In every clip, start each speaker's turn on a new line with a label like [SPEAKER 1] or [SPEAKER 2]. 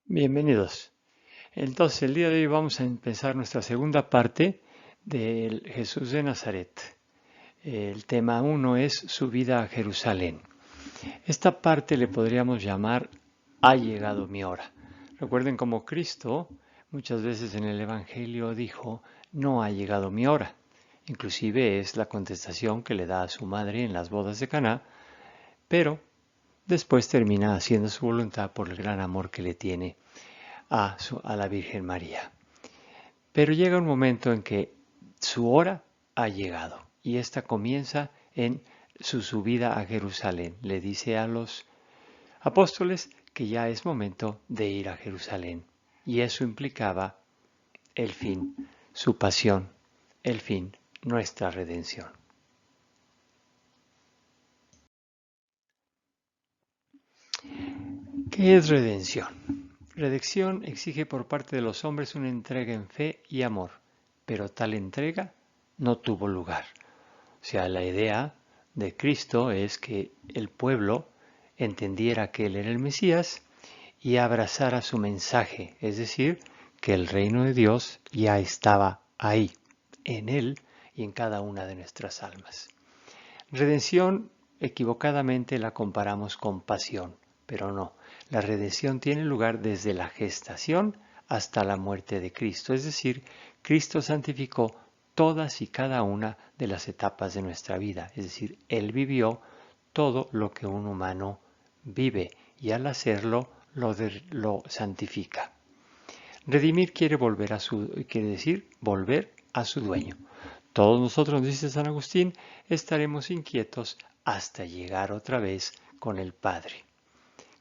[SPEAKER 1] Bienvenidos. Entonces, el día de hoy vamos a empezar nuestra segunda parte del Jesús de Nazaret. El tema 1 es su vida a Jerusalén. Esta parte le podríamos llamar Ha llegado mi hora. Recuerden cómo Cristo muchas veces en el Evangelio dijo, no ha llegado mi hora. Inclusive es la contestación que le da a su madre en las bodas de Caná, pero después termina haciendo su voluntad por el gran amor que le tiene a la Virgen María. Pero llega un momento en que su hora ha llegado y esta comienza en su subida a Jerusalén. Le dice a los apóstoles que ya es momento de ir a Jerusalén y eso implicaba el fin, su pasión, el fin, nuestra redención. ¿Qué es redención? Redención exige por parte de los hombres una entrega en fe y amor, pero tal entrega no tuvo lugar. O sea, la idea de Cristo es que el pueblo entendiera que Él era el Mesías y abrazara su mensaje, es decir, que el reino de Dios ya estaba ahí, en Él y en cada una de nuestras almas. Redención, equivocadamente la comparamos con pasión, pero no. La redención tiene lugar desde la gestación hasta la muerte de Cristo, es decir, Cristo santificó todas y cada una de las etapas de nuestra vida, es decir, Él vivió todo lo que un humano vive y al hacerlo lo santifica. Redimir quiere decir volver a su dueño. Todos nosotros, dice San Agustín, estaremos inquietos hasta llegar otra vez con el Padre.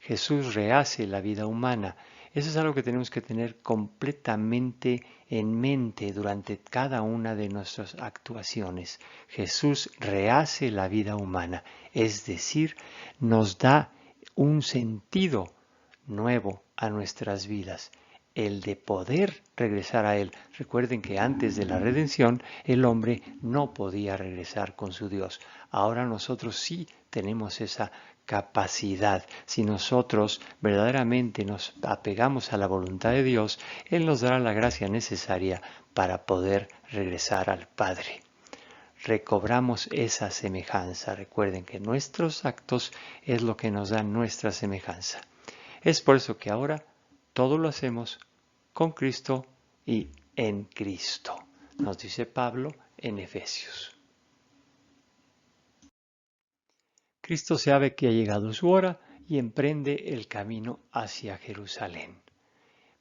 [SPEAKER 1] Jesús rehace la vida humana. Eso es algo que tenemos que tener completamente en mente durante cada una de nuestras actuaciones. Jesús rehace la vida humana, es decir, nos da un sentido nuevo a nuestras vidas, el de poder regresar a Él. Recuerden que antes de la redención el hombre no podía regresar con su Dios. Ahora nosotros sí tenemos esa capacidad. Si nosotros verdaderamente nos apegamos a la voluntad de Dios, Él nos dará la gracia necesaria para poder regresar al Padre. Recobramos esa semejanza. Recuerden que nuestros actos es lo que nos da nuestra semejanza. Es por eso que ahora todo lo hacemos con Cristo y en Cristo, nos dice Pablo en Efesios. Cristo sabe que ha llegado su hora y emprende el camino hacia Jerusalén.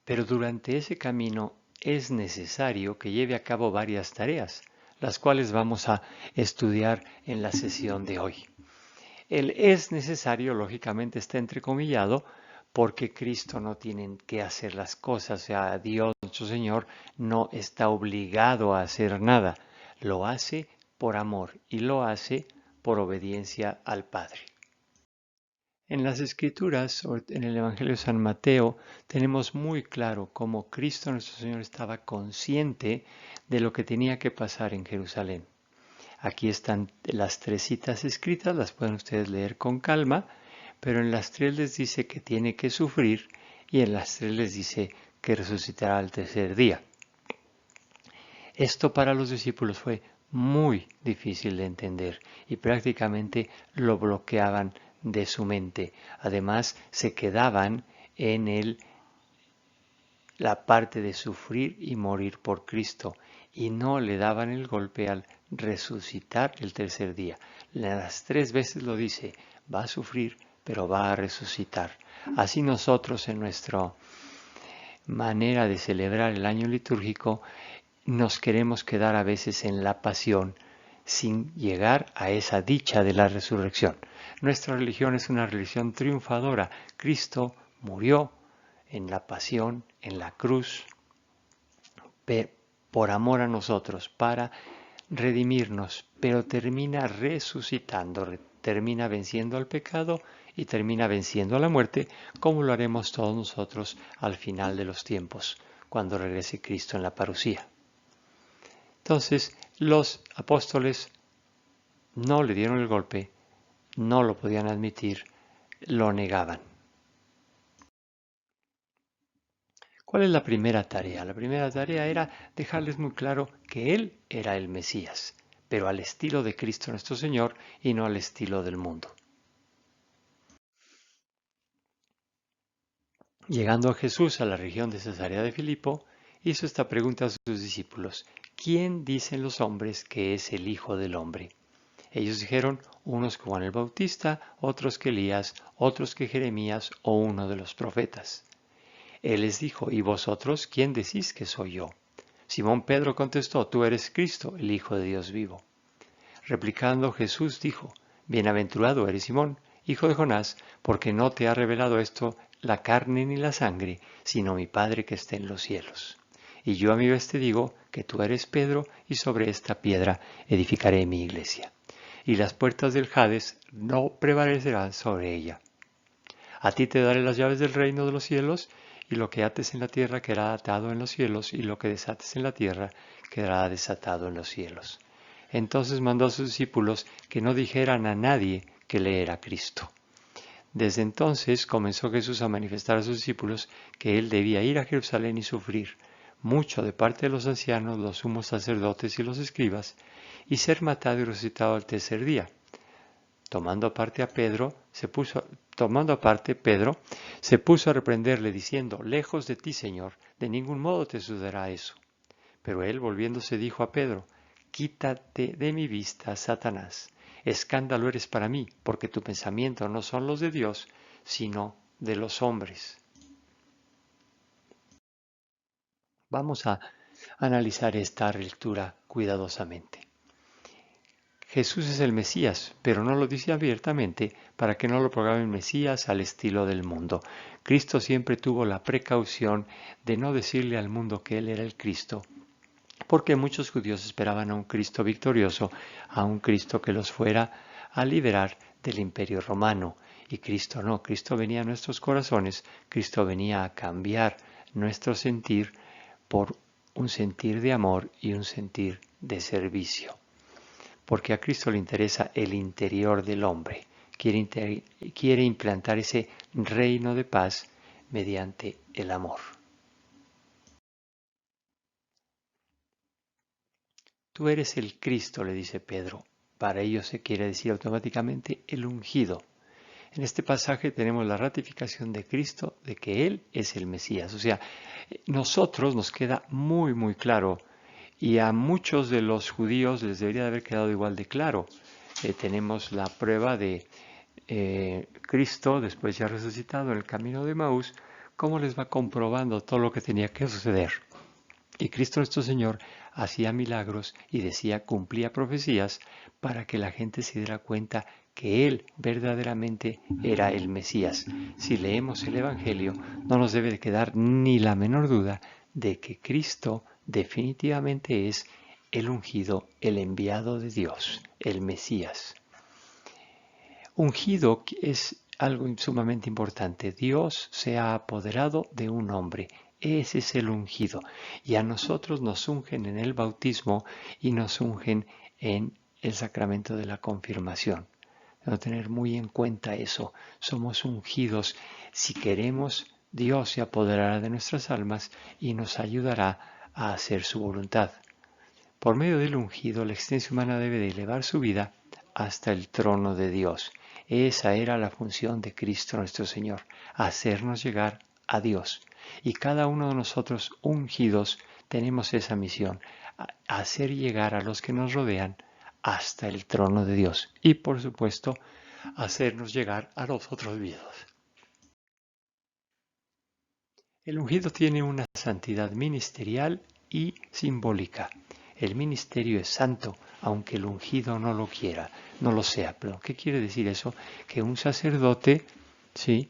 [SPEAKER 1] Pero durante ese camino es necesario que lleve a cabo varias tareas, las cuales vamos a estudiar en la sesión de hoy. El es necesario, lógicamente, está entrecomillado porque Cristo no tiene que hacer las cosas, o sea, Dios, nuestro Señor, no está obligado a hacer nada. Lo hace por amor y lo hace por obediencia al Padre. En las Escrituras, en el Evangelio de San Mateo, tenemos muy claro cómo Cristo nuestro Señor estaba consciente de lo que tenía que pasar en Jerusalén. Aquí están las tres citas escritas, las pueden ustedes leer con calma, pero en las tres les dice que tiene que sufrir y en las tres les dice que resucitará al tercer día. Esto para los discípulos fue muy difícil de entender y prácticamente lo bloqueaban de su mente. Además, se quedaban en la parte de sufrir y morir por Cristo y no le daban el golpe al resucitar el tercer día. Las tres veces lo dice, va a sufrir, pero va a resucitar. Así nosotros en nuestra manera de celebrar el año litúrgico nos queremos quedar a veces en la pasión sin llegar a esa dicha de la resurrección. Nuestra religión es una religión triunfadora. Cristo murió en la pasión, en la cruz, por amor a nosotros, para redimirnos, pero termina resucitando, termina venciendo al pecado y termina venciendo a la muerte, como lo haremos todos nosotros al final de los tiempos, cuando regrese Cristo en la parucía. Entonces, los apóstoles no le dieron el golpe, no lo podían admitir, lo negaban. ¿Cuál es la primera tarea? La primera tarea era dejarles muy claro que Él era el Mesías, pero al estilo de Cristo nuestro Señor y no al estilo del mundo. Llegando a Jesús a la región de Cesarea de Filipo, hizo esta pregunta a sus discípulos: ¿Quién dicen los hombres que es el Hijo del Hombre? Ellos dijeron, unos que Juan el Bautista, otros que Elías, otros que Jeremías o uno de los profetas. Él les dijo, ¿y vosotros quién decís que soy yo? Simón Pedro contestó, tú eres Cristo, el Hijo de Dios vivo. Replicando Jesús dijo, bienaventurado eres Simón, hijo de Jonás, porque no te ha revelado esto la carne ni la sangre, sino mi Padre que está en los cielos. Y yo a mi vez te digo que tú eres Pedro, y sobre esta piedra edificaré mi iglesia. Y las puertas del Hades no prevalecerán sobre ella. A ti te daré las llaves del reino de los cielos, y lo que ates en la tierra quedará atado en los cielos, y lo que desates en la tierra quedará desatado en los cielos. Entonces mandó a sus discípulos que no dijeran a nadie que él era Cristo. Desde entonces comenzó Jesús a manifestar a sus discípulos que él debía ir a Jerusalén y sufrir mucho de parte de los ancianos, los sumos sacerdotes y los escribas, y ser matado y resucitado al tercer día. Tomando aparte, Pedro se puso a reprenderle, diciendo, lejos de ti, Señor, de ningún modo te sucederá eso. Pero él, volviéndose, dijo a Pedro, quítate de mi vista, Satanás. Escándalo eres para mí, porque tu pensamiento no son los de Dios, sino de los hombres. Vamos a analizar esta lectura cuidadosamente. Jesús es el Mesías, pero no lo dice abiertamente para que no lo proclamen Mesías al estilo del mundo. Cristo siempre tuvo la precaución de no decirle al mundo que Él era el Cristo, porque muchos judíos esperaban a un Cristo victorioso, a un Cristo que los fuera a liberar del imperio romano. Y Cristo no, Cristo venía a nuestros corazones, Cristo venía a cambiar nuestro sentir por un sentir de amor y un sentir de servicio. Porque a Cristo le interesa el interior del hombre, quiere implantar ese reino de paz mediante el amor. Tú eres el Cristo, le dice Pedro. Para ello se quiere decir automáticamente el ungido. En este pasaje tenemos la ratificación de Cristo de que Él es el Mesías. O sea, nosotros nos queda muy claro, y a muchos de los judíos les debería de haber quedado igual de claro. Tenemos la prueba de Cristo, después ya resucitado en el camino de Maús, cómo les va comprobando todo lo que tenía que suceder. Y Cristo nuestro Señor hacía milagros y cumplía profecías para que la gente se diera cuenta que Él verdaderamente era el Mesías. Si leemos el Evangelio, no nos debe de quedar ni la menor duda de que Cristo definitivamente es el ungido, el enviado de Dios, el Mesías. Ungido es algo sumamente importante. Dios se ha apoderado de un hombre. Ese es el ungido. Y a nosotros nos ungen en el bautismo y nos ungen en el sacramento de la confirmación. Debemos tener muy en cuenta eso. Somos ungidos. Si queremos, Dios se apoderará de nuestras almas y nos ayudará a hacer su voluntad. Por medio del ungido, la existencia humana debe de elevar su vida hasta el trono de Dios. Esa era la función de Cristo nuestro Señor, hacernos llegar a Dios. Y cada uno de nosotros ungidos tenemos esa misión, hacer llegar a los que nos rodean hasta el trono de Dios. Y por supuesto, hacernos llegar a los otros vivos. El ungido tiene una santidad ministerial y simbólica. El ministerio es santo, aunque el ungido no lo quiera, no lo sea. Pero, ¿qué quiere decir eso? Que un sacerdote, ¿sí?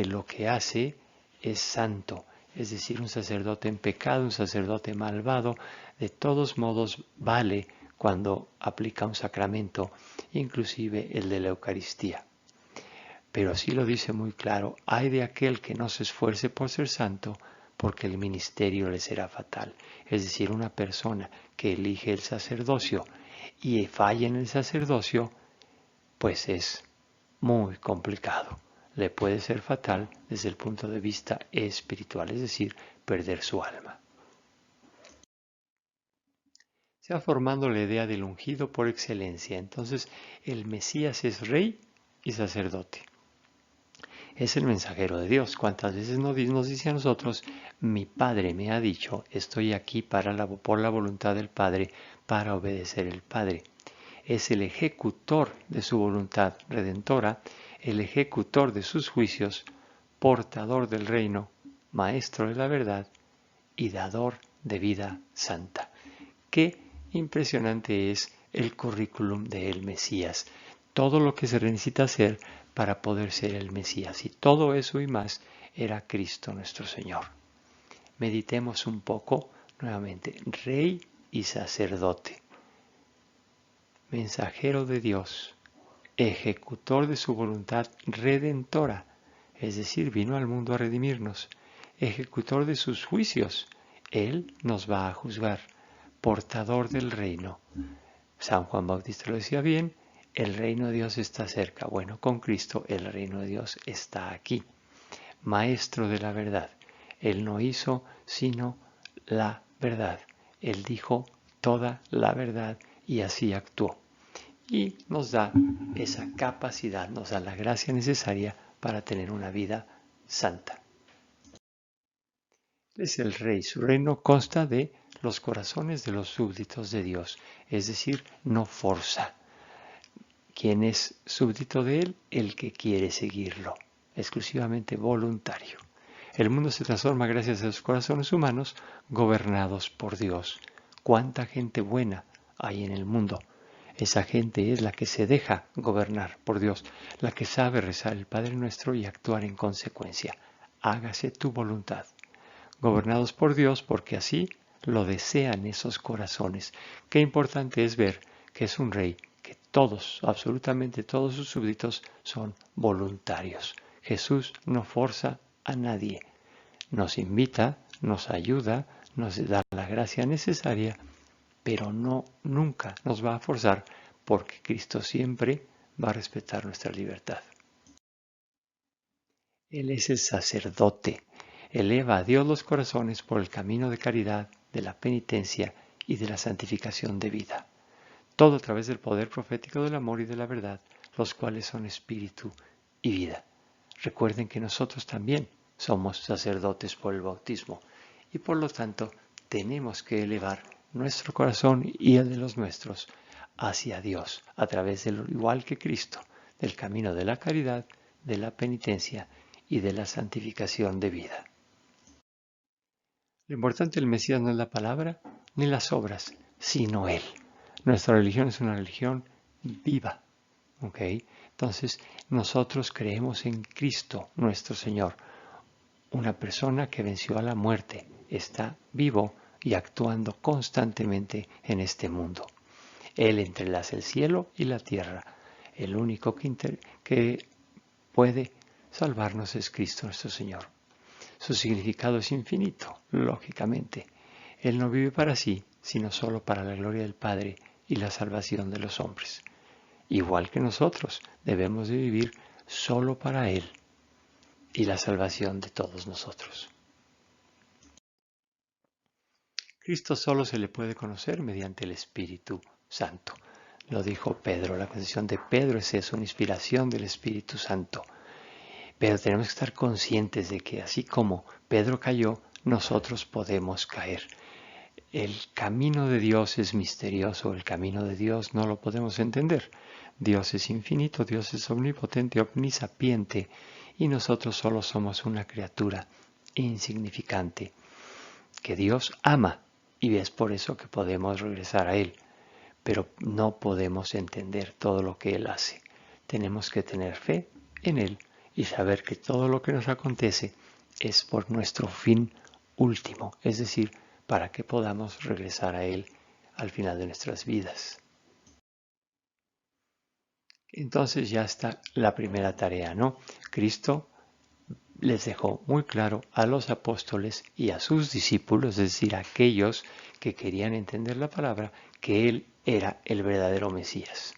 [SPEAKER 1] Lo que hace es santo. Es decir, un sacerdote en pecado, un sacerdote malvado, de todos modos vale cuando aplica un sacramento, inclusive el de la Eucaristía. Pero sí lo dice muy claro, ay de aquel que no se esfuerce por ser santo, porque el ministerio le será fatal. Es decir, una persona que elige el sacerdocio y falla en el sacerdocio, pues es muy complicado. le puede ser fatal desde el punto de vista espiritual, es decir, perder su alma. Se va formando la idea del ungido por excelencia. Entonces, el Mesías es rey y sacerdote. Es el mensajero de Dios. ¿Cuántas veces nos dice a nosotros, mi Padre me ha dicho, estoy aquí por la voluntad del Padre, para obedecer al Padre? Es el ejecutor de su voluntad redentora, el ejecutor de sus juicios, portador del reino, maestro de la verdad y dador de vida santa. Qué impresionante es el currículum del Mesías. Todo lo que se necesita hacer para poder ser el Mesías. Y todo eso y más era Cristo nuestro Señor. Meditemos un poco nuevamente. Rey y sacerdote. Mensajero de Dios. Ejecutor de su voluntad redentora. Es decir, vino al mundo a redimirnos. Ejecutor de sus juicios. Él nos va a juzgar. Portador del reino. San Juan Bautista lo decía bien, el reino de Dios está cerca. Bueno, con Cristo el reino de Dios está aquí. Maestro de la verdad. Él no hizo sino la verdad. Él dijo toda la verdad y así actuó. Y nos da esa capacidad, nos da la gracia necesaria para tener una vida santa. Es el rey. Su reino consta de los corazones de los súbditos de Dios, es decir, no forza. ¿Quién es súbdito de él? El que quiere seguirlo, exclusivamente voluntario. El mundo se transforma gracias a los corazones humanos gobernados por Dios. ¿Cuánta gente buena hay en el mundo? Esa gente es la que se deja gobernar por Dios, la que sabe rezar el Padre Nuestro y actuar en consecuencia. Hágase tu voluntad. Gobernados por Dios porque así lo desean esos corazones. Qué importante es ver que es un rey, que todos, absolutamente todos sus súbditos son voluntarios. Jesús no forza a nadie. Nos invita, nos ayuda, nos da la gracia necesaria, pero nunca nos va a forzar porque Cristo siempre va a respetar nuestra libertad. Él es el sacerdote. Eleva a Dios los corazones por el camino de caridad, de la penitencia y de la santificación de vida. Todo a través del poder profético del amor y de la verdad, los cuales son espíritu y vida. Recuerden que nosotros también somos sacerdotes por el bautismo y por lo tanto tenemos que elevar nuestro corazón y el de los nuestros hacia Dios a través del igual que Cristo, del camino de la caridad, de la penitencia y de la santificación de vida. Lo importante del Mesías no es la palabra ni las obras, sino Él. Nuestra religión es una religión viva. ¿Okay? Entonces, nosotros creemos en Cristo, nuestro Señor, una persona que venció a la muerte, está vivo y actuando constantemente en este mundo. Él entrelaza el cielo y la tierra. El único que puede salvarnos es Cristo, nuestro Señor. Su significado es infinito, lógicamente. Él no vive para sí, sino solo para la gloria del Padre y la salvación de los hombres. Igual que nosotros, debemos de vivir solo para Él y la salvación de todos nosotros. Cristo solo se le puede conocer mediante el Espíritu Santo. Lo dijo Pedro, la confesión de Pedro es eso, una inspiración del Espíritu Santo. Pero tenemos que estar conscientes de que así como Pedro cayó, nosotros podemos caer. El camino de Dios es misterioso, el camino de Dios no lo podemos entender. Dios es infinito, Dios es omnipotente, omnisapiente, y nosotros solo somos una criatura insignificante que Dios ama, y es por eso que podemos regresar a Él. Pero no podemos entender todo lo que Él hace. Tenemos que tener fe en Él y saber que todo lo que nos acontece es por nuestro fin último, es decir, para que podamos regresar a Él al final de nuestras vidas. Entonces ya está la primera tarea, ¿no? Cristo les dejó muy claro a los apóstoles y a sus discípulos, es decir, a aquellos que querían entender la palabra, que Él era el verdadero Mesías.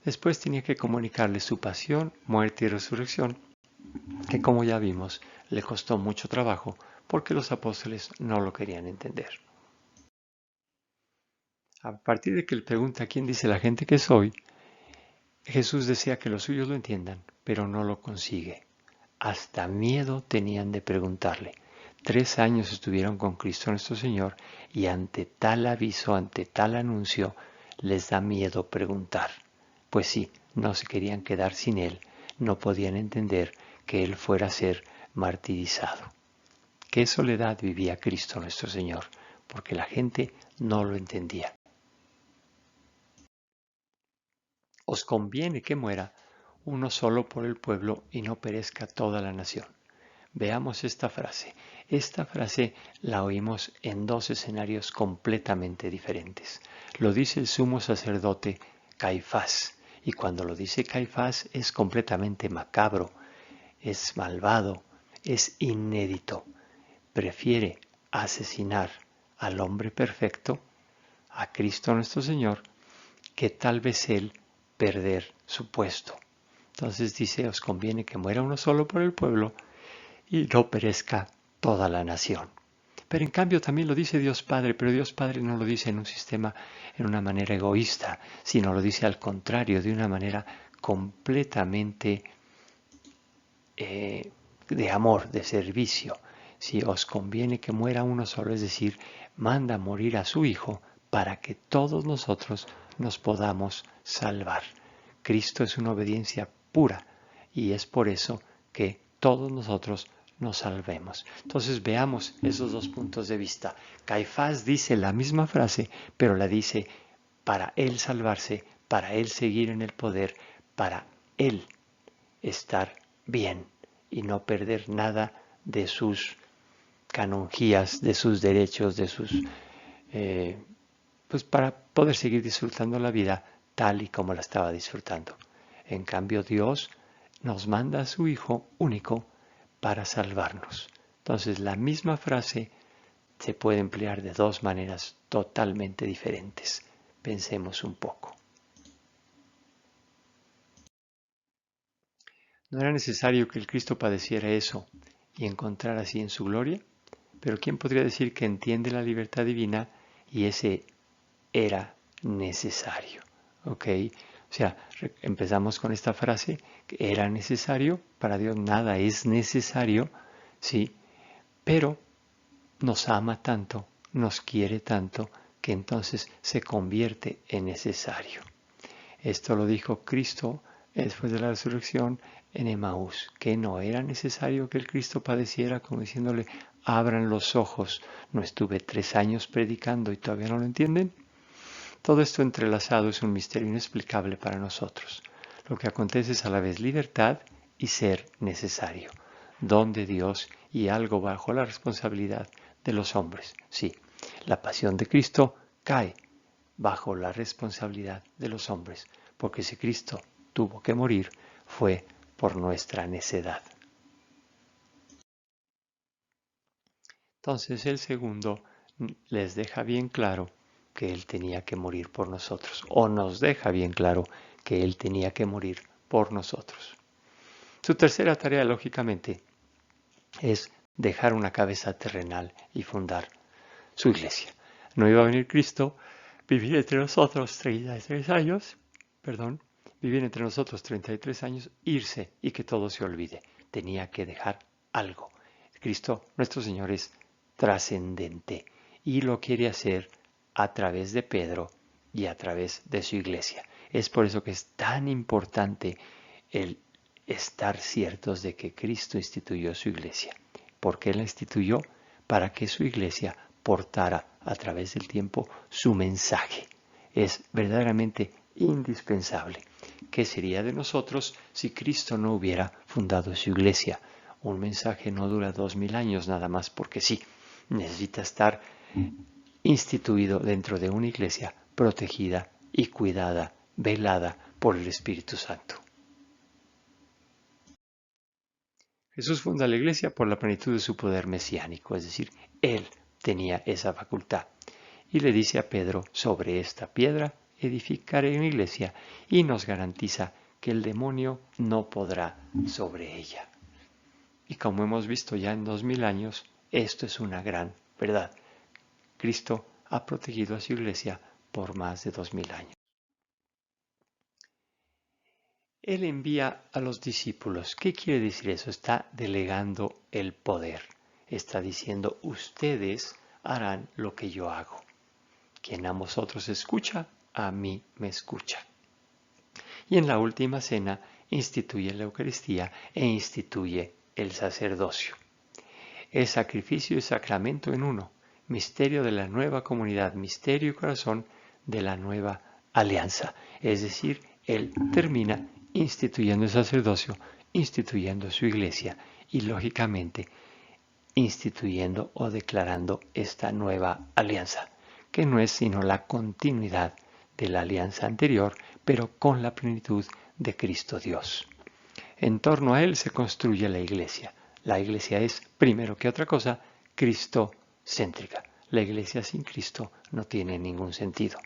[SPEAKER 1] Después tenía que comunicarles su pasión, muerte y resurrección, que como ya vimos, le costó mucho trabajo porque los apóstoles no lo querían entender. A partir de que él pregunta quién dice la gente que soy, Jesús desea que los suyos lo entiendan, pero no lo consigue. Hasta miedo tenían de preguntarle. 3 años estuvieron con Cristo nuestro Señor y ante tal aviso, ante tal anuncio, les da miedo preguntar. Pues sí, no se querían quedar sin Él, no podían entender que Él fuera a ser martirizado. Qué soledad vivía Cristo nuestro Señor, porque la gente no lo entendía. Os conviene que muera uno solo por el pueblo y no perezca toda la nación. Veamos esta frase. Esta frase la oímos en 2 escenarios completamente diferentes. Lo dice el sumo sacerdote Caifás, y cuando lo dice Caifás es completamente macabro, es malvado, es inédito. Prefiere asesinar al hombre perfecto, a Cristo nuestro Señor, que tal vez él perder su puesto. Entonces dice, os conviene que muera uno solo por el pueblo y no perezca toda la nación. Pero en cambio también lo dice Dios Padre, pero Dios Padre no lo dice en un sistema, en una manera egoísta, sino lo dice al contrario, de una manera completamente de amor, de servicio. Si os conviene que muera uno solo, es decir, manda morir a su Hijo para que todos nosotros nos podamos salvar. Cristo es una obediencia pura y es por eso que todos nosotros nos salvemos. Entonces veamos esos 2 puntos de vista. Caifás dice la misma frase, pero la dice para él salvarse, para él seguir en el poder, para él estar bien y no perder nada de sus canonjías, de sus derechos, de sus pues para poder seguir disfrutando la vida tal y como la estaba disfrutando. En cambio, Dios nos manda a su Hijo único para salvarnos. Entonces, la misma frase se puede emplear de 2 maneras totalmente diferentes. Pensemos un poco. ¿No era necesario que el Cristo padeciera eso y encontrara así en su gloria? Pero ¿quién podría decir que entiende la libertad divina y ese era necesario? ¿Ok? O sea, empezamos con esta frase, que era necesario, para Dios nada es necesario, ¿sí? Pero nos ama tanto, nos quiere tanto, que entonces se convierte en necesario. Esto lo dijo Cristo después de la resurrección en Emaús, que no era necesario que el Cristo padeciera, como diciéndole, abran los ojos, no estuve 3 años predicando y todavía no lo entienden. Todo esto entrelazado es un misterio inexplicable para nosotros. Lo que acontece es a la vez libertad y ser necesario, don de Dios y algo bajo la responsabilidad de los hombres. Sí, la pasión de Cristo cae bajo la responsabilidad de los hombres, porque si Cristo tuvo que morir fue por nuestra necedad. Entonces el segundo les deja bien claro que Él tenía que morir por nosotros, o nos deja bien claro que Él tenía que morir por nosotros. Su tercera tarea, lógicamente, es dejar una cabeza terrenal y fundar su iglesia. No iba a venir Cristo, vivir entre nosotros 33 años, vivir entre nosotros 33 años, irse y que todo se olvide. Tenía que dejar algo. Cristo, nuestro Señor, es trascendente y lo quiere hacer a través de Pedro y a través de su iglesia. Es por eso que es tan importante el estar ciertos de que Cristo instituyó su iglesia. ¿Por qué la instituyó? Para que su iglesia portara a través del tiempo su mensaje. Es verdaderamente indispensable. ¿Qué sería de nosotros si Cristo no hubiera fundado su iglesia? Un mensaje no dura 2000 años nada más porque sí. Necesita estar instituido dentro de una iglesia protegida y cuidada, velada por el Espíritu Santo. Jesús funda la iglesia por la plenitud de su poder mesiánico, es decir, Él tenía esa facultad. Y le dice a Pedro, sobre esta piedra edificaré mi iglesia y nos garantiza que el demonio no podrá sobre ella. Y como hemos visto ya en 2000 años, esto es una gran verdad. Cristo ha protegido a su iglesia por más de 2000 años. Él envía a los discípulos. ¿Qué quiere decir eso? Está delegando el poder. Está diciendo, ustedes harán lo que yo hago. Quien a vosotros escucha, a mí me escucha. Y en la última cena instituye la Eucaristía e instituye el sacerdocio. El sacrificio y sacramento en uno. Misterio de la nueva comunidad, misterio y corazón de la nueva alianza. Es decir, Él termina instituyendo el sacerdocio, instituyendo su iglesia y, lógicamente, instituyendo o declarando esta nueva alianza, que no es sino la continuidad de la alianza anterior, pero con la plenitud de Cristo Dios. En torno a Él se construye la iglesia. La iglesia es, primero que otra cosa, cristocéntrica. La iglesia sin Cristo no tiene ningún sentido.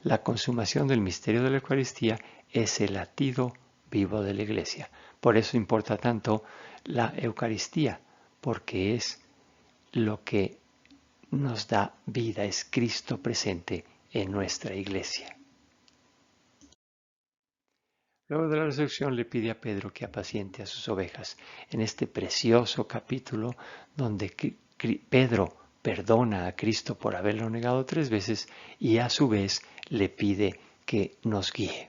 [SPEAKER 1] La consumación del misterio de la Eucaristía es el latido vivo de la iglesia. Por eso importa tanto la Eucaristía, porque es lo que nos da vida, es Cristo presente en nuestra iglesia. Luego de la resurrección le pide a Pedro que apaciente a sus ovejas. En este precioso capítulo donde Pedro perdona a Cristo por haberlo negado 3 veces y a su vez le pide que nos guíe.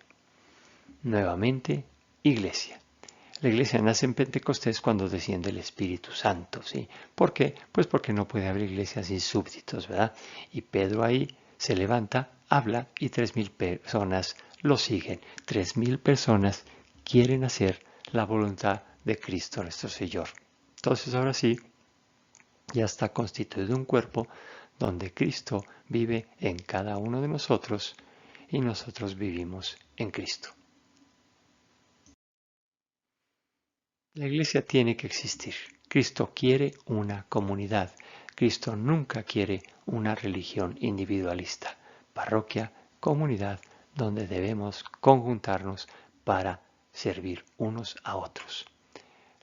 [SPEAKER 1] Nuevamente, iglesia. La iglesia nace en Pentecostés cuando desciende el Espíritu Santo, ¿sí? ¿Por qué? Pues porque no puede haber iglesia sin súbditos, ¿verdad? Y Pedro ahí se levanta, habla y 3000 personas lo siguen. 3000 personas quieren hacer la voluntad de Cristo nuestro Señor. Entonces ahora sí, ya está constituido un cuerpo donde Cristo vive en cada uno de nosotros y nosotros vivimos en Cristo. La iglesia tiene que existir. Cristo quiere una comunidad. Cristo nunca quiere una religión individualista. Parroquia, comunidad, donde debemos conjuntarnos para servir unos a otros.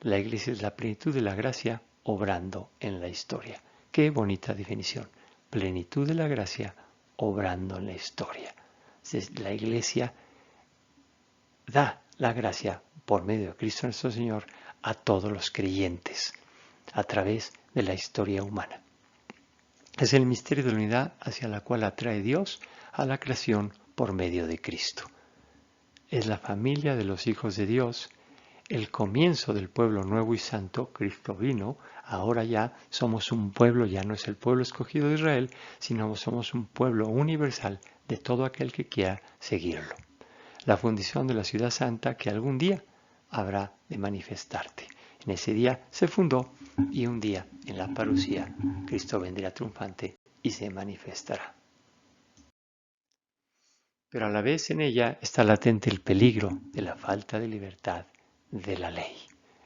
[SPEAKER 1] La iglesia es la plenitud de la gracia obrando en la historia. Qué bonita definición. Plenitud de la gracia obrando en la historia. La iglesia da la gracia por medio de Cristo nuestro Señor a todos los creyentes a través de la historia humana. Es el misterio de la unidad hacia la cual atrae Dios a la creación por medio de Cristo. Es la familia de los hijos de Dios, el comienzo del pueblo nuevo y santo. Cristo vino, ahora ya somos un pueblo, ya no es el pueblo escogido de Israel, sino somos un pueblo universal de todo aquel que quiera seguirlo. La fundación de la ciudad santa que algún día habrá de manifestarte. En ese día se fundó y un día en la parucía Cristo vendrá triunfante y se manifestará. Pero a la vez en ella está latente el peligro de la falta de libertad de la ley.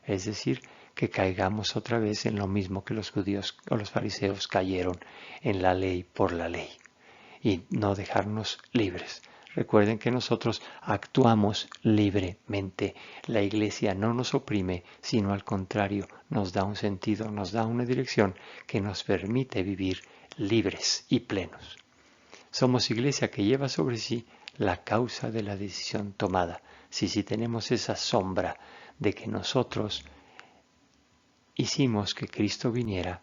[SPEAKER 1] Es decir, que caigamos otra vez en lo mismo que los judíos o los fariseos cayeron en la ley por la ley y no dejarnos libres. Recuerden que nosotros actuamos libremente. La iglesia no nos oprime, sino al contrario, nos da un sentido, nos da una dirección que nos permite vivir libres y plenos. Somos iglesia que lleva sobre sí la causa de la decisión tomada. Si tenemos esa sombra de que nosotros hicimos que Cristo viniera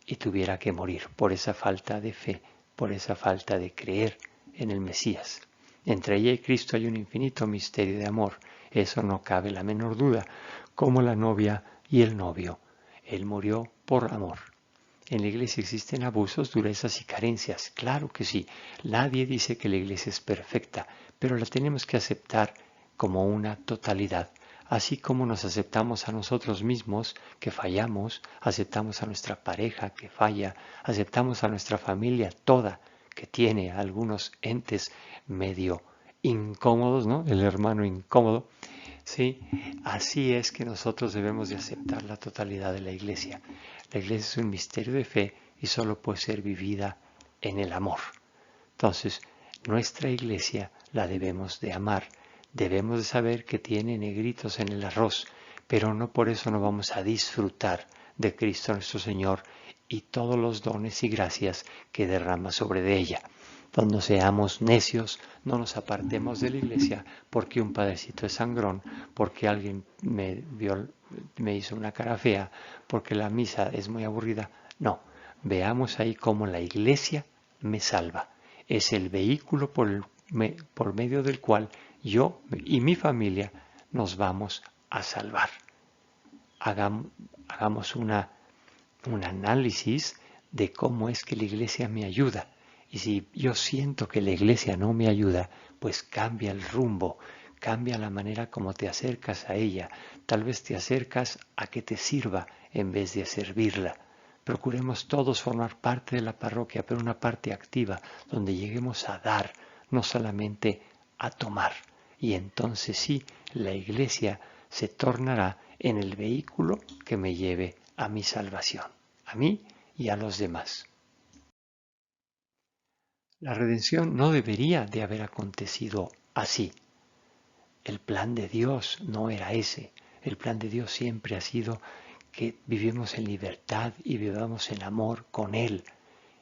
[SPEAKER 1] y tuviera que morir por esa falta de fe, por esa falta de creer en el Mesías. Entre ella y Cristo hay un infinito misterio de amor. Eso no cabe la menor duda, como la novia y el novio. Él murió por amor. En la iglesia existen abusos, durezas y carencias. Claro que sí. Nadie dice que la iglesia es perfecta, pero la tenemos que aceptar como una totalidad. Así como nos aceptamos a nosotros mismos que fallamos, aceptamos a nuestra pareja que falla, aceptamos a nuestra familia toda que tiene algunos entes medio incómodos, ¿no? El hermano incómodo. Sí, así es que nosotros debemos de aceptar la totalidad de la iglesia. La iglesia es un misterio de fe y solo puede ser vivida en el amor. Entonces, nuestra iglesia la debemos de amar. Debemos de saber que tiene negritos en el arroz, pero no por eso no vamos a disfrutar de Cristo nuestro Señor y todos los dones y gracias que derrama sobre de ella. Cuando seamos necios, no nos apartemos de la iglesia porque un padrecito es sangrón, porque alguien me hizo una cara fea, porque la misa es muy aburrida. No, veamos ahí cómo la iglesia me salva. Es el vehículo por medio del cual yo y mi familia nos vamos a salvar. Hagamos un análisis de cómo es que la iglesia me ayuda. Y si yo siento que la iglesia no me ayuda, pues cambia el rumbo, cambia la manera como te acercas a ella. Tal vez te acercas a que te sirva en vez de a servirla. Procuremos todos formar parte de la parroquia, pero una parte activa, donde lleguemos a dar, no solamente a tomar. Y entonces sí, la iglesia se tornará en el vehículo que me lleve a mi salvación, a mí y a los demás. La redención no debería de haber acontecido así. El plan de Dios no era ese. El plan de Dios siempre ha sido que vivimos en libertad y vivamos en amor con Él.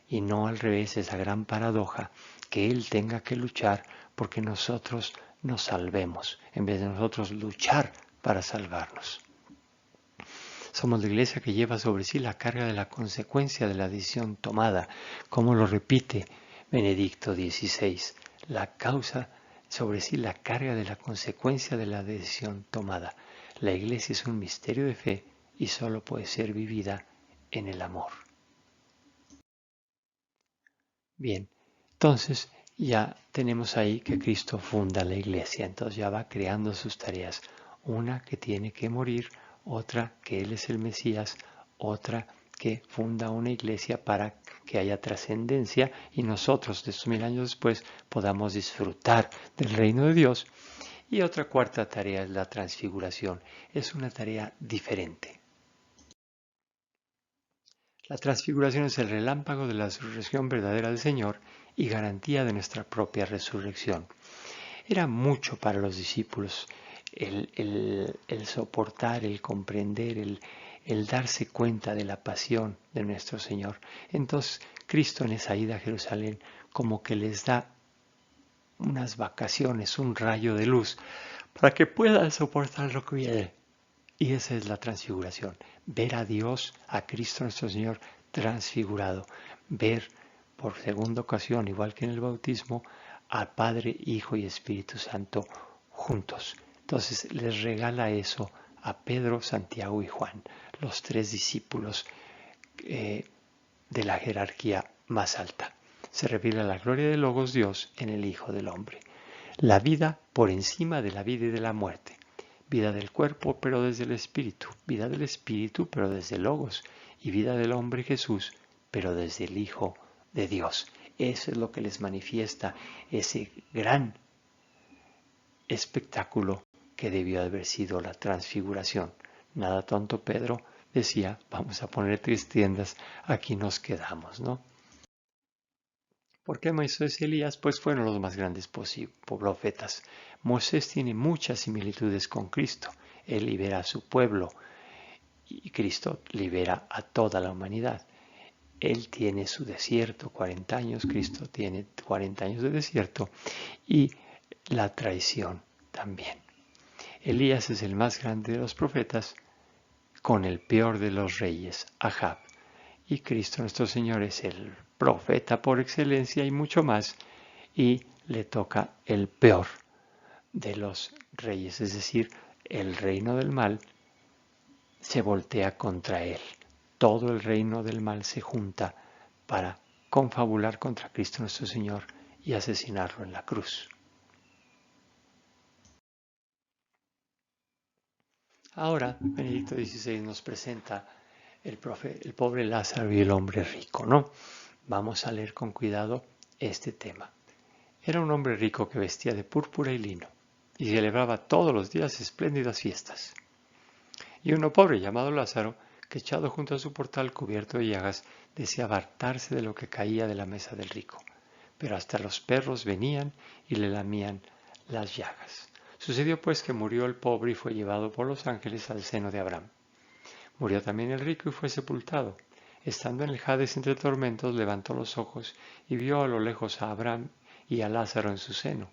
[SPEAKER 1] Y no al revés, esa gran paradoja, que Él tenga que luchar porque nosotros nos salvemos, en vez de nosotros luchar para salvarnos. Somos la iglesia que lleva sobre sí la carga de la consecuencia de la decisión tomada, como lo repite Benedicto XVI, la causa sobre sí la carga de la consecuencia de la decisión tomada. La iglesia es un misterio de fe y solo puede ser vivida en el amor. Bien, entonces ya tenemos ahí que Cristo funda la iglesia, entonces ya va creando sus tareas. Una que tiene que morir, otra que Él es el Mesías, otra que funda una iglesia para que haya trascendencia y nosotros, de estos 1000 años después, podamos disfrutar del reino de Dios. Y otra cuarta tarea es la transfiguración. Es una tarea diferente. La transfiguración es el relámpago de la resurrección verdadera del Señor y garantía de nuestra propia resurrección. Era mucho para los discípulos el soportar, el comprender, el darse cuenta de la pasión de nuestro Señor. Entonces Cristo en esa ida a Jerusalén como que les da unas vacaciones, un rayo de luz, para que puedan soportar lo que viene. Y esa es la transfiguración, ver a Dios, a Cristo nuestro Señor transfigurado, ver por segunda ocasión, igual que en el bautismo, al Padre, Hijo y Espíritu Santo juntos. Entonces les regala eso a Pedro, Santiago y Juan, los 3 discípulos de la jerarquía más alta. Se revela la gloria de Logos Dios en el Hijo del Hombre. La vida por encima de la vida y de la muerte. Vida del cuerpo, pero desde el espíritu. Vida del espíritu, pero desde el Logos. Y vida del hombre Jesús, pero desde el Hijo de Dios. Eso es lo que les manifiesta ese gran espectáculo que debió haber sido la transfiguración. Nada tonto Pedro decía, vamos a poner 3 tiendas, aquí nos quedamos, ¿no? ¿Por qué Moisés y Elías? Pues fueron los más grandes profetas. Moisés tiene muchas similitudes con Cristo. Él libera a su pueblo y Cristo libera a toda la humanidad. Él tiene su desierto, 40 años, Cristo tiene 40 años de desierto y la traición también. Elías es el más grande de los profetas con el peor de los reyes, Ahab. Y Cristo nuestro Señor es el profeta por excelencia y mucho más, y le toca el peor de los reyes, es decir, el reino del mal se voltea contra él. Todo el reino del mal se junta para confabular contra Cristo nuestro Señor y asesinarlo en la cruz. Ahora, Benedicto XVI nos presenta el pobre Lázaro y el hombre rico, ¿no? Vamos a leer con cuidado este tema. Era un hombre rico que vestía de púrpura y lino y celebraba todos los días espléndidas fiestas. Y uno pobre llamado Lázaro, que echado junto a su portal cubierto de llagas, deseaba hartarse de lo que caía de la mesa del rico, pero hasta los perros venían y le lamían las llagas. Sucedió pues que murió el pobre y fue llevado por los ángeles al seno de Abraham. Murió también el rico y fue sepultado. Estando en el Hades entre tormentos, levantó los ojos y vio a lo lejos a Abraham y a Lázaro en su seno.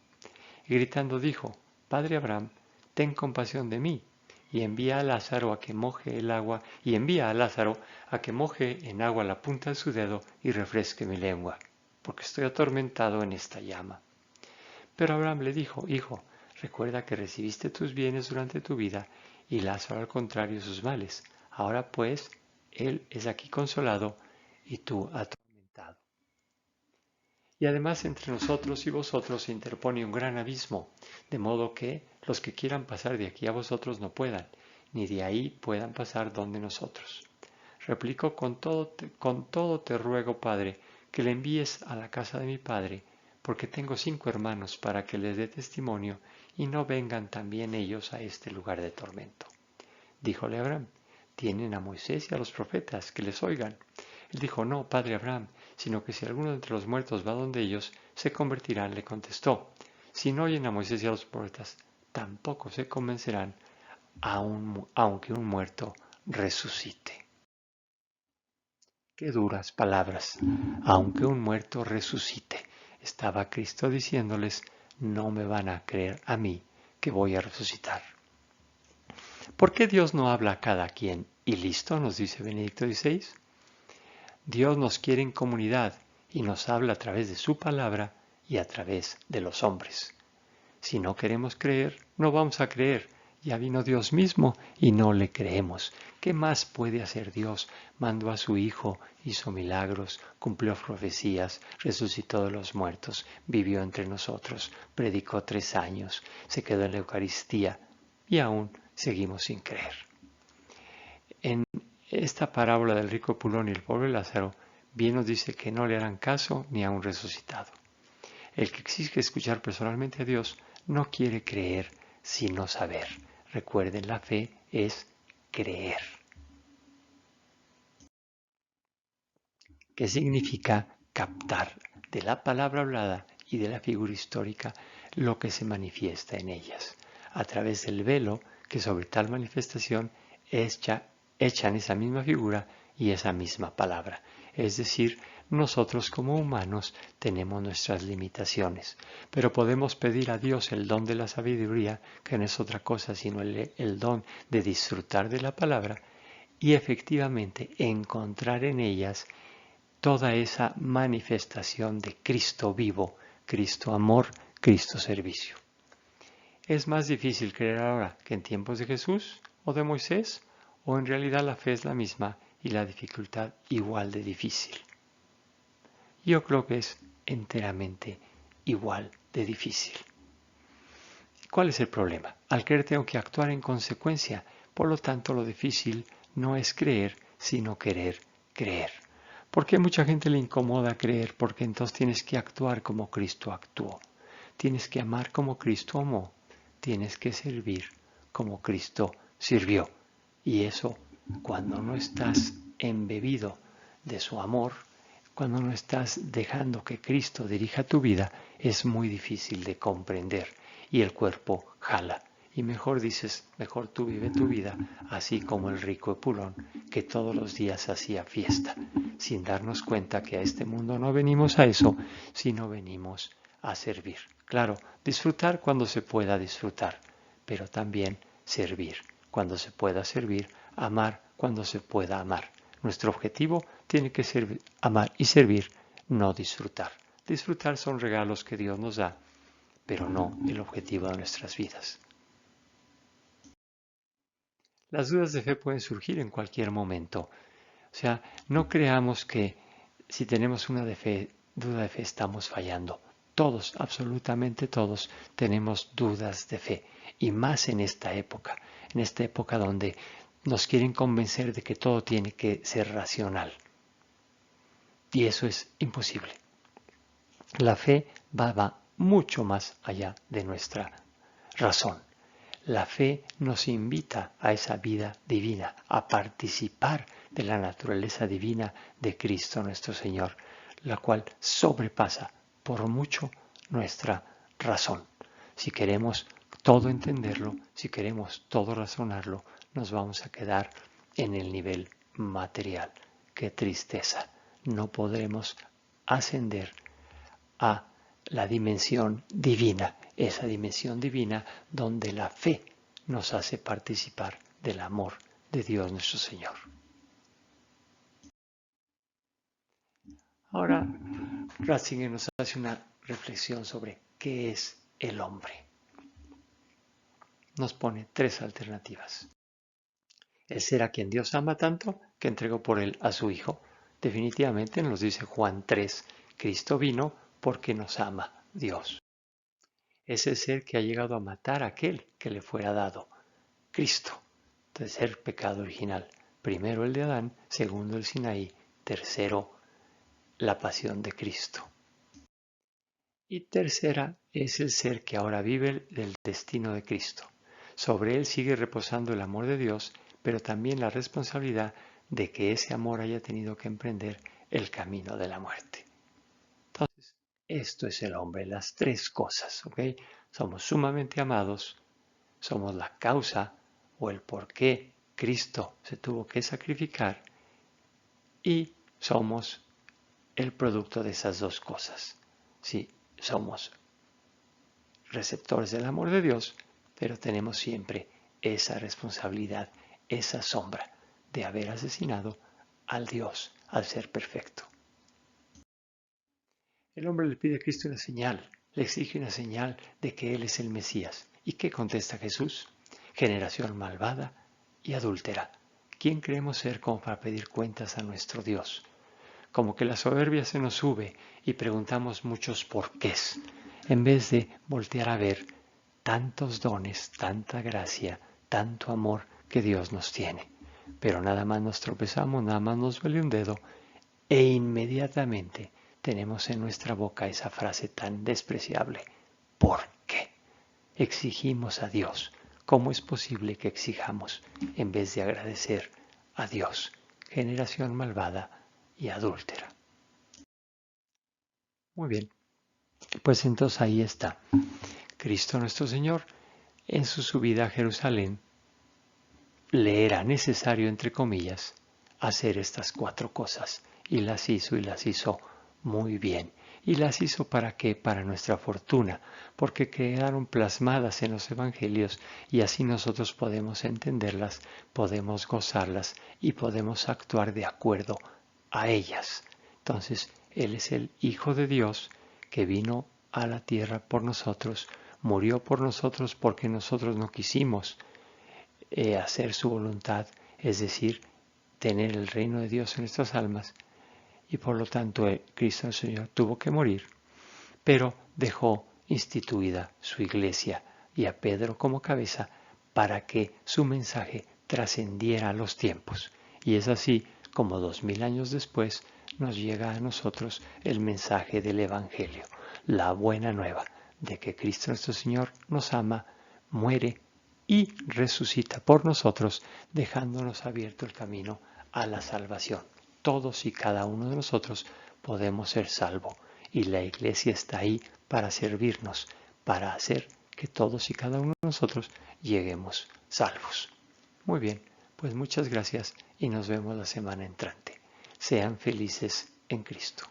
[SPEAKER 1] Y gritando dijo, Padre Abraham, ten compasión de mí, y envía a Lázaro a que moje el agua, y envía a Lázaro a que moje en agua la punta de su dedo y refresque mi lengua, porque estoy atormentado en esta llama. Pero Abraham le dijo, Hijo, recuerda que recibiste tus bienes durante tu vida, y Lázaro al contrario sus males. Ahora pues, él es aquí consolado, y tú atormentado. Y además entre nosotros y vosotros se interpone un gran abismo, de modo que los que quieran pasar de aquí a vosotros no puedan, ni de ahí puedan pasar donde nosotros. Replico, con todo te ruego, Padre, que le envíes a la casa de mi Padre, porque tengo 5 hermanos para que les dé testimonio, y no vengan también ellos a este lugar de tormento. Díjole Abraham, tienen a Moisés y a los profetas, que les oigan. Él dijo, no, padre Abraham, sino que si alguno de entre los muertos va donde ellos, se convertirán. Le contestó, si no oyen a Moisés y a los profetas, tampoco se convencerán, aunque un muerto resucite. Qué duras palabras, aunque un muerto resucite. Estaba Cristo diciéndoles, no me van a creer a mí, que voy a resucitar. ¿Por qué Dios no habla a cada quien? Y listo, nos dice Benedicto XVI. Dios nos quiere en comunidad y nos habla a través de su palabra y a través de los hombres. Si no queremos creer, no vamos a creer. Ya vino Dios mismo y no le creemos. ¿Qué más puede hacer Dios? Mandó a su Hijo, hizo milagros, cumplió profecías, resucitó de los muertos, vivió entre nosotros, predicó 3 años, se quedó en la Eucaristía y aún seguimos sin creer. En esta parábola del rico Pulón y el pobre Lázaro, bien nos dice que no le harán caso ni a un resucitado. El que exige escuchar personalmente a Dios no quiere creer sino saber. Recuerden, la fe es creer. ¿Qué significa captar de la palabra hablada y de la figura histórica lo que se manifiesta en ellas? A través del velo que sobre tal manifestación echan esa misma figura y esa misma palabra. Es decir, nosotros como humanos tenemos nuestras limitaciones, pero podemos pedir a Dios el don de la sabiduría, que no es otra cosa sino el don de disfrutar de la palabra y efectivamente encontrar en ellas toda esa manifestación de Cristo vivo, Cristo amor, Cristo servicio. ¿Es más difícil creer ahora que en tiempos de Jesús o de Moisés? ¿O en realidad la fe es la misma y la dificultad igual de difícil? Yo creo que es enteramente igual de difícil. ¿Cuál es el problema? Al creer tengo que actuar en consecuencia, por lo tanto lo difícil no es creer, sino querer creer. ¿Por qué a mucha gente le incomoda creer? Porque entonces tienes que actuar como Cristo actuó. Tienes que amar como Cristo amó. Tienes que servir como Cristo sirvió. Y eso, cuando no estás embebido de su amor, cuando no estás dejando que Cristo dirija tu vida, es muy difícil de comprender y el cuerpo jala. Y mejor dices, mejor tú vive tu vida, así como el rico Epulón, que todos los días hacía fiesta, sin darnos cuenta que a este mundo no venimos a eso, sino venimos a servir. Claro, disfrutar cuando se pueda disfrutar, pero también servir cuando se pueda servir, amar cuando se pueda amar. Nuestro objetivo tiene que ser amar y servir, no disfrutar. Disfrutar son regalos que Dios nos da, pero no el objetivo de nuestras vidas. Las dudas de fe pueden surgir en cualquier momento. O sea, no creamos que si tenemos una duda de fe estamos fallando. Todos, absolutamente todos, tenemos dudas de fe. Y más en esta época donde nos quieren convencer de que todo tiene que ser racional. Y eso es imposible. La fe va mucho más allá de nuestra razón. La fe nos invita a esa vida divina, a participar de la naturaleza divina de Cristo nuestro Señor, la cual sobrepasa por mucho nuestra razón. Si queremos todo entenderlo, si queremos todo razonarlo, nos vamos a quedar en el nivel material. ¡Qué tristeza! No podremos ascender a la dimensión divina, esa dimensión divina donde la fe nos hace participar del amor de Dios nuestro Señor. Ahora, Ratzinger nos hace una reflexión sobre qué es el hombre. Nos pone 3 alternativas. El ser a quien Dios ama tanto que entregó por él a su Hijo. Definitivamente nos dice Juan 3, Cristo vino porque nos ama Dios. Es el ser que ha llegado a matar a aquel que le fuera dado, Cristo. Tercer pecado original. Primero el de Adán, segundo el Sinaí, tercero la pasión de Cristo. Y tercera es el ser que ahora vive del destino de Cristo. Sobre él sigue reposando el amor de Dios, pero también la responsabilidad de que ese amor haya tenido que emprender el camino de la muerte. Entonces, esto es el hombre, las 3 cosas, ¿ok? Somos sumamente amados, somos la causa o el por qué Cristo se tuvo que sacrificar y somos el producto de esas 2 cosas. Sí, somos receptores del amor de Dios, pero tenemos siempre esa responsabilidad, esa sombra de haber asesinado al Dios, al ser perfecto. El hombre le pide a Cristo una señal, le exige una señal de que Él es el Mesías. ¿Y qué contesta Jesús? Generación malvada y adúltera. ¿Quién creemos ser como para pedir cuentas a nuestro Dios? Como que la soberbia se nos sube y preguntamos muchos porqués, en vez de voltear a ver tantos dones, tanta gracia, tanto amor que Dios nos tiene. Pero nada más nos tropezamos, nada más nos duele un dedo e inmediatamente tenemos en nuestra boca esa frase tan despreciable. ¿Por qué? Exigimos a Dios. ¿Cómo es posible que exijamos en vez de agradecer a Dios? Generación malvada y adúltera. Muy bien, pues entonces ahí está. Cristo nuestro Señor, en su subida a Jerusalén, le era necesario, entre comillas, hacer estas 4 cosas, y las hizo muy bien. ¿Y las hizo para qué? Para nuestra fortuna, porque quedaron plasmadas en los evangelios y así nosotros podemos entenderlas, podemos gozarlas y podemos actuar de acuerdo a ellas. Entonces, Él es el Hijo de Dios que vino a la tierra por nosotros, murió por nosotros porque nosotros no quisimos hacer su voluntad, es decir, tener el reino de Dios en nuestras almas, y por lo tanto Cristo el Señor tuvo que morir, pero dejó instituida su iglesia y a Pedro como cabeza para que su mensaje trascendiera los tiempos. Y es así como 2000 años después nos llega a nosotros el mensaje del Evangelio, la buena nueva de que Cristo nuestro Señor nos ama, muere y resucita por nosotros, dejándonos abierto el camino a la salvación. Todos y cada uno de nosotros podemos ser salvos y la iglesia está ahí para servirnos, para hacer que todos y cada uno de nosotros lleguemos salvos. Muy bien, pues muchas gracias y nos vemos la semana entrante. Sean felices en Cristo.